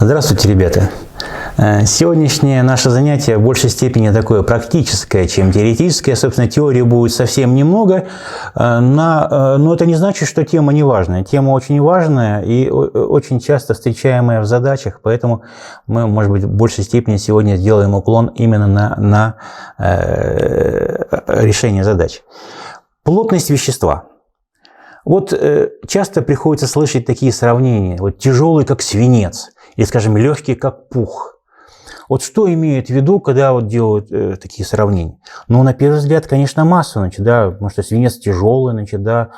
Здравствуйте, ребята! Сегодняшнее наше занятие в большей степени такое практическое, чем теоретическое. Собственно, теории будет совсем немного, но это не значит, что тема не важная. Тема очень важная и очень часто встречаемая в задачах, поэтому мы, может быть, в большей степени сегодня сделаем уклон именно на решение задач. Плотность вещества. Вот часто приходится слышать такие сравнения. Вот тяжелый, как свинец, или, скажем, легкий, как пух. Вот что имеют в виду, когда вот делают такие сравнения? Ну, на первый взгляд, конечно, массу, да, потому что свинец тяжелый, да,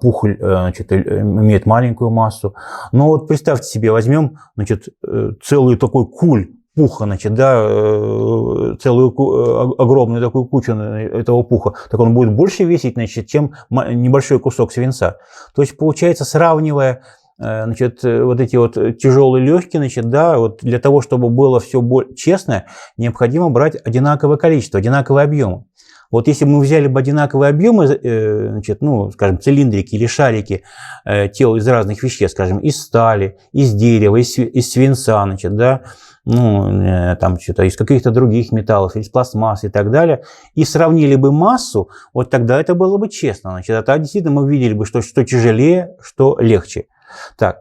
пух, имеет маленькую массу. Но вот представьте себе, возьмем, целый такой куль пуха, да, целую огромную такую кучу этого пуха, так он будет больше весить, чем небольшой кусок свинца. То есть, получается, сравнивая вот эти вот тяжелые легкие, да, вот для того, чтобы было все честно, необходимо брать одинаковое количество, одинаковые объемы. Вот если бы мы взяли бы одинаковые объемы, скажем, цилиндрики или шарики тел из разных веществ, скажем, из стали, из дерева, из свинца, да, из каких-то других металлов, из пластмассы и так далее, и сравнили бы массу, вот тогда это было бы честно. Тогда действительно мы видели бы, что тяжелее, что легче. Так,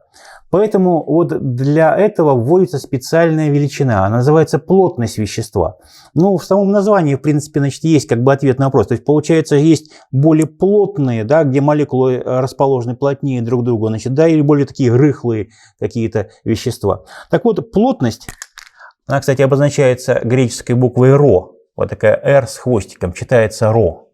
поэтому вот для этого вводится специальная величина, она называется плотность вещества. Ну, в самом названии, в принципе, есть как бы ответ на вопрос. То есть, получается, есть более плотные, да, где молекулы расположены плотнее друг к другу, да, или более такие рыхлые какие-то вещества. Так вот, плотность, она, кстати, обозначается греческой буквой ро. Вот такая R с хвостиком, читается ро.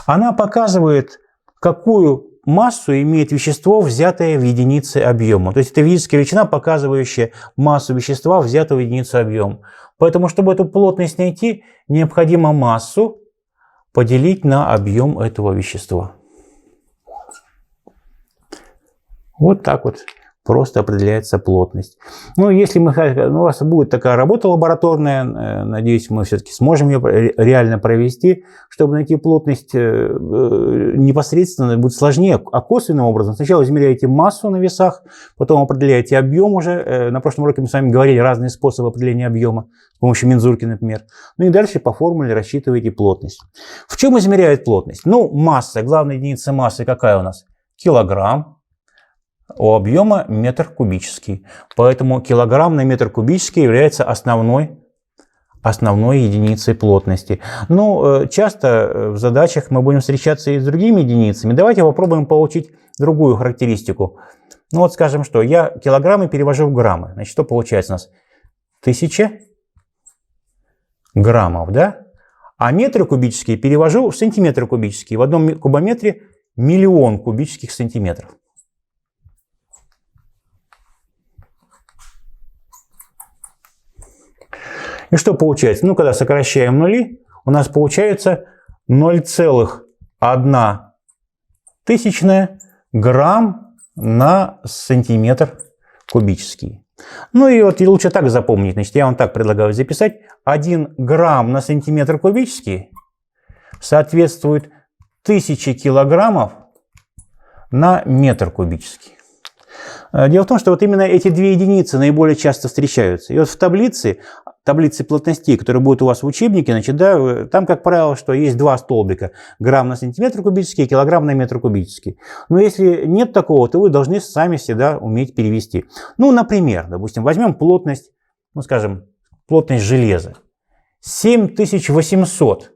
Она показывает, какую массу имеет вещество, взятое в единице объема. То есть это физическая величина, показывающая массу вещества, взятую в единицу объема. Поэтому, чтобы эту плотность найти, необходимо массу поделить на объем этого вещества. Вот так вот просто определяется плотность. Ну, если у вас будет такая работа лабораторная, надеюсь, мы все-таки сможем ее реально провести, чтобы найти плотность непосредственно, будет сложнее, а косвенным образом. Сначала измеряете массу на весах, потом определяете объем уже. На прошлом уроке мы с вами говорили разные способы определения объема, с помощью мензурки, например. Ну и дальше по формуле рассчитываете плотность. В чем измеряют плотность? Ну, масса, главная единица массы какая у нас? Килограмм. У объема метр кубический. Поэтому килограмм на метр кубический является основной единицей плотности. Ну, часто в задачах мы будем встречаться и с другими единицами. Давайте попробуем получить другую характеристику. Ну вот скажем, что я килограммы перевожу в граммы. Значит, что получается у нас? 1000 граммов, да? А метры кубические перевожу в сантиметры кубические. В одном кубометре 1 000 000 кубических сантиметров. И что получается? Ну, когда сокращаем нули, у нас получается 0,1 грамм на сантиметр кубический. Ну и вот лучше так запомнить. Значит, я вам так предлагаю записать. 1 грамм на сантиметр кубический соответствует 1000 килограммов на метр кубический. Дело в том, что вот именно эти две единицы наиболее часто встречаются. И вот в таблице плотностей, которые будут у вас в учебнике, да, там, как правило, что есть два столбика. Грамм на сантиметр кубический, килограмм на метр кубический. Но если нет такого, то вы должны сами всегда уметь перевести. Ну, например, допустим, возьмем плотность, ну, скажем, плотность железа. 7800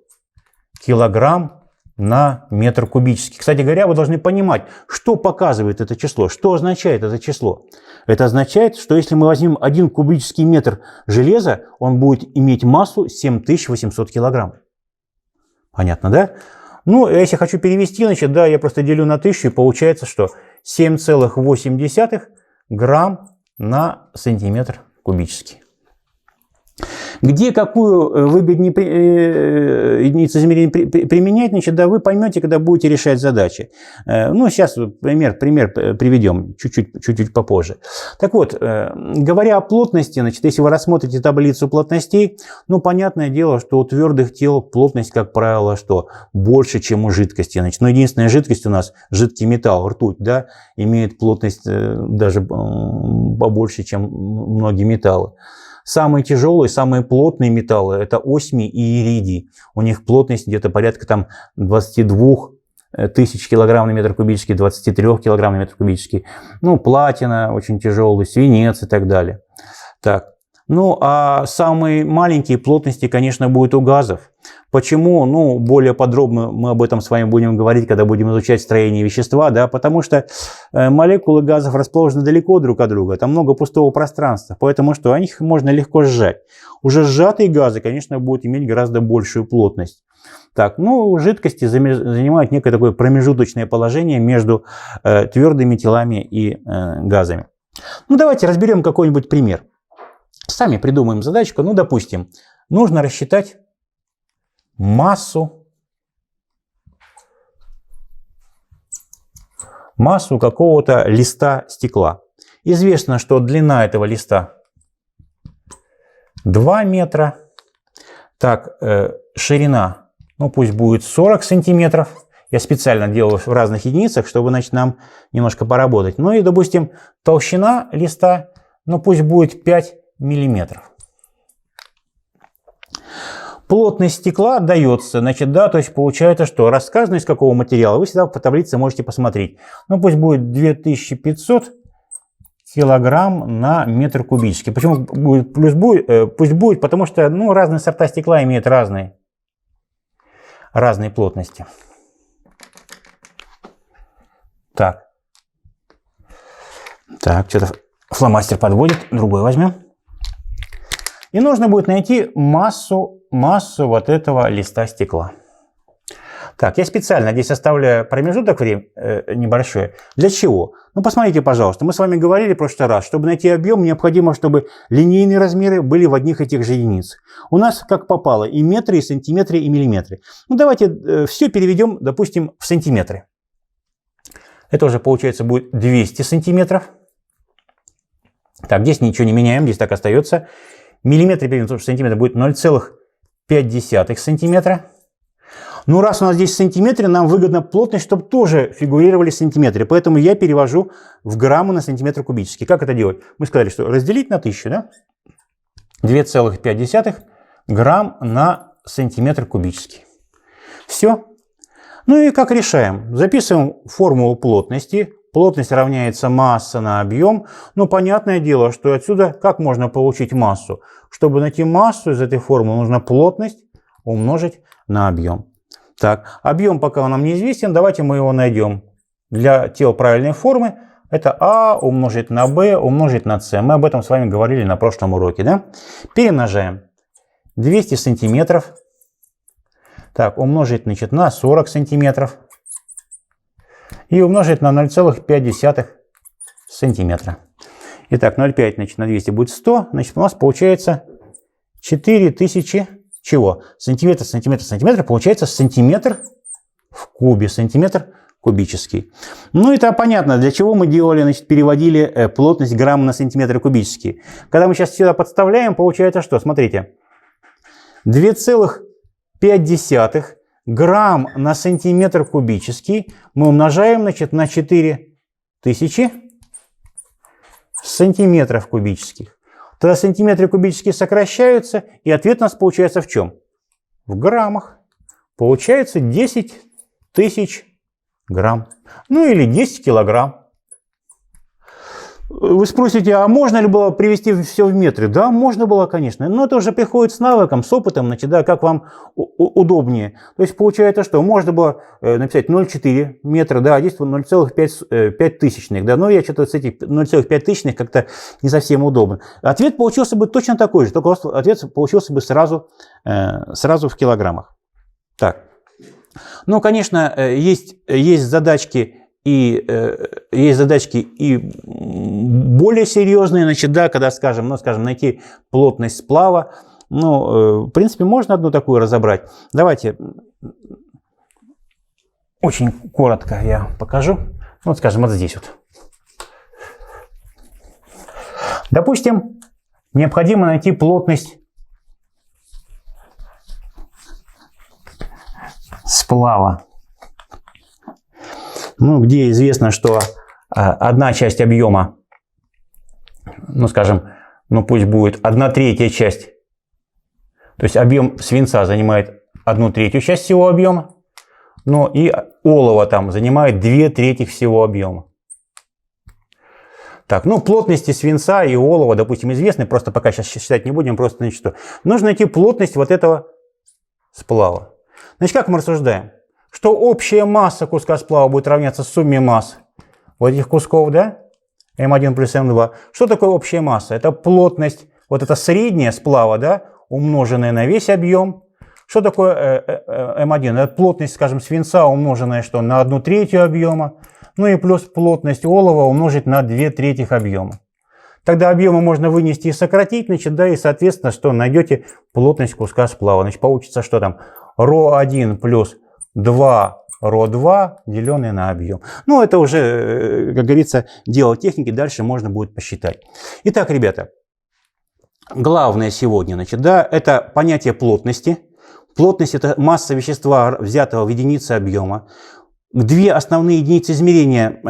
килограмм на метр кубический. Кстати говоря, вы должны понимать, что показывает это число, что означает это число. Это означает, что если мы возьмем 1 кубический метр железа, он будет иметь массу 7800 килограмм. Понятно, да? Ну, если хочу перевести, значит, да, я просто делю на 1000, и получается, что 7,8 грамм на сантиметр кубический. Где какую выгоднее единицу измерения применять, значит, да, вы поймете, когда будете решать задачи. Ну, сейчас пример приведем чуть-чуть попозже. Так вот, говоря о плотности, значит, если вы рассмотрите таблицу плотностей, ну, понятное дело, что у твердых тел плотность, как правило, что больше, чем у жидкости. Значит, но единственная жидкость у нас, жидкий металл, ртуть, да, имеет плотность даже побольше, чем многие металлы. Самые тяжелые, самые плотные металлы – это осмий и иридий. У них плотность где-то порядка там 22 тысяч килограмм на метр кубический, 23 килограмм на метр кубический. Ну, платина очень тяжелый, свинец и так далее. Так. Ну, а самые маленькие плотности, конечно, будут у газов. Почему? Ну, более подробно мы об этом с вами будем говорить, когда будем изучать строение вещества, да, потому что молекулы газов расположены далеко друг от друга, там много пустого пространства, поэтому что, их можно легко сжать. Уже сжатые газы, конечно, будут иметь гораздо большую плотность. Так, ну, жидкости занимают некое такое промежуточное положение между твердыми телами и газами. Ну, давайте разберем какой-нибудь пример. Сами придумаем задачку. Ну, допустим, нужно рассчитать массу какого-то листа стекла. Известно, что длина этого листа 2 метра. Так, ширина, ну, пусть будет 40 сантиметров. Я специально делаю в разных единицах, чтобы, значит, нам немножко поработать. Ну и, допустим, толщина листа, ну, пусть будет 5 миллиметров. Плотность стекла дается, значит, да, то есть получается, что рассказано из какого материала, вы всегда по таблице можете посмотреть. Ну, пусть будет 2500 килограмм на метр кубический. Почему будет пусть будет, потому что, ну, разные сорта стекла имеют разные плотности. Так, что-то фломастер подводит, другой возьмем. И нужно будет найти массу вот этого листа стекла. Так, я специально здесь оставляю промежуток небольшой. Для чего? Ну, посмотрите, пожалуйста. Мы с вами говорили в прошлый раз, чтобы найти объем, необходимо, чтобы линейные размеры были в одних и тех же единицах. У нас как попало и метры, и сантиметры, и миллиметры. Ну, давайте все переведем, допустим, в сантиметры. Это уже, получается, будет 200 сантиметров. Так, здесь ничего не меняем, здесь так остается. Миллиметр переведем в сантиметр будет 0,5 сантиметра. Ну, раз у нас здесь сантиметры, нам выгодно плотность, чтобы тоже фигурировали сантиметры. Поэтому я перевожу в граммы на сантиметр кубический. Как это делать? Мы сказали, что разделить на 1000, да? 2,5 грамм на сантиметр кубический. Все. Ну и как решаем? Записываем формулу плотности. Плотность равняется масса на объем. Ну, понятное дело, что отсюда как можно получить массу? Чтобы найти массу из этой формулы, нужно плотность умножить на объем. Так, объем пока нам неизвестен, давайте мы его найдем. Для тел правильной формы это А умножить на Б умножить на С. Мы об этом с вами говорили на прошлом уроке, да? Перемножаем. 200 сантиметров. Так, умножить, значит, на 40 сантиметров. И умножить на 0,5 сантиметра. Итак, 0,5 значит, на 200 будет 100. Значит, у нас получается 4000 чего? Сантиметр. Получается сантиметр в кубе. Сантиметр кубический. Ну, это понятно, для чего мы делали, значит, переводили плотность грамм на сантиметр кубический. Когда мы сейчас сюда подставляем, получается что? Смотрите. 2,5 грамм на сантиметр кубический мы умножаем, значит, на 4000 сантиметров кубических. Тогда сантиметры кубические сокращаются, и ответ у нас получается в чем? В граммах. Получается 10 тысяч грамм. Ну или 10 килограмм. Вы спросите, а можно ли было привести все в метры? Да, можно было, конечно. Но это уже приходит с навыком, с опытом, значит, да, как вам удобнее. То есть получается, что можно было написать 0,4 метра, да, а здесь 0,5 тысячных, да, но я что-то с этих 0,5 тысячных как-то не совсем удобно. Ответ получился бы точно такой же, только ответ получился бы сразу в килограммах. Так, ну, конечно, есть задачки и более серьезные, значит, да, когда, скажем, найти плотность сплава. Ну, в принципе, можно одну такую разобрать. Давайте очень коротко я покажу. Вот, скажем, вот здесь вот. Допустим, необходимо найти плотность сплава. Ну, где известно, что одна часть объема, ну, скажем, ну, пусть будет 1/3 часть. То есть объем свинца занимает 1/3 часть всего объема. Но и олово там занимает 2/3 всего объема. Так, ну, плотности свинца и олова, допустим, известны. Просто пока сейчас считать не будем, просто, значит, что? Нужно найти плотность вот этого сплава. Значит, как мы рассуждаем? Что общая масса куска сплава будет равняться сумме масс вот этих кусков, да? М1 плюс М2. Что такое общая масса? Это плотность, вот это средняя сплава, да, умноженная на весь объем. Что такое М1? Это плотность, скажем, свинца, умноженная что? На 1/3 объема. Ну и плюс плотность олова умножить на 2/3 объема. Тогда объемы можно вынести и сократить, значит, да, и, соответственно, что найдете плотность куска сплава. Значит, получится, что там ρ1 плюс 2 ρ2 деленное на объем. Ну, это уже, как говорится, дело техники, дальше можно будет посчитать. Итак, ребята, главное сегодня, значит, да, это понятие плотности. Плотность – это масса вещества, взятого в единице объема. Две основные единицы измерения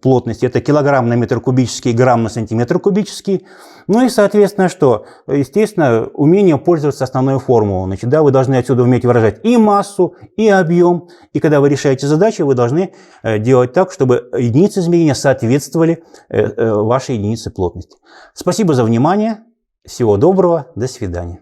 плотности – это килограмм на метр кубический и грамм на сантиметр кубический. Ну и, соответственно, что? Естественно, умение пользоваться основной формулой. Значит, да, вы должны отсюда уметь выражать и массу, и объем. И когда вы решаете задачи, вы должны делать так, чтобы единицы измерения соответствовали вашей единице плотности. Спасибо за внимание. Всего доброго. До свидания.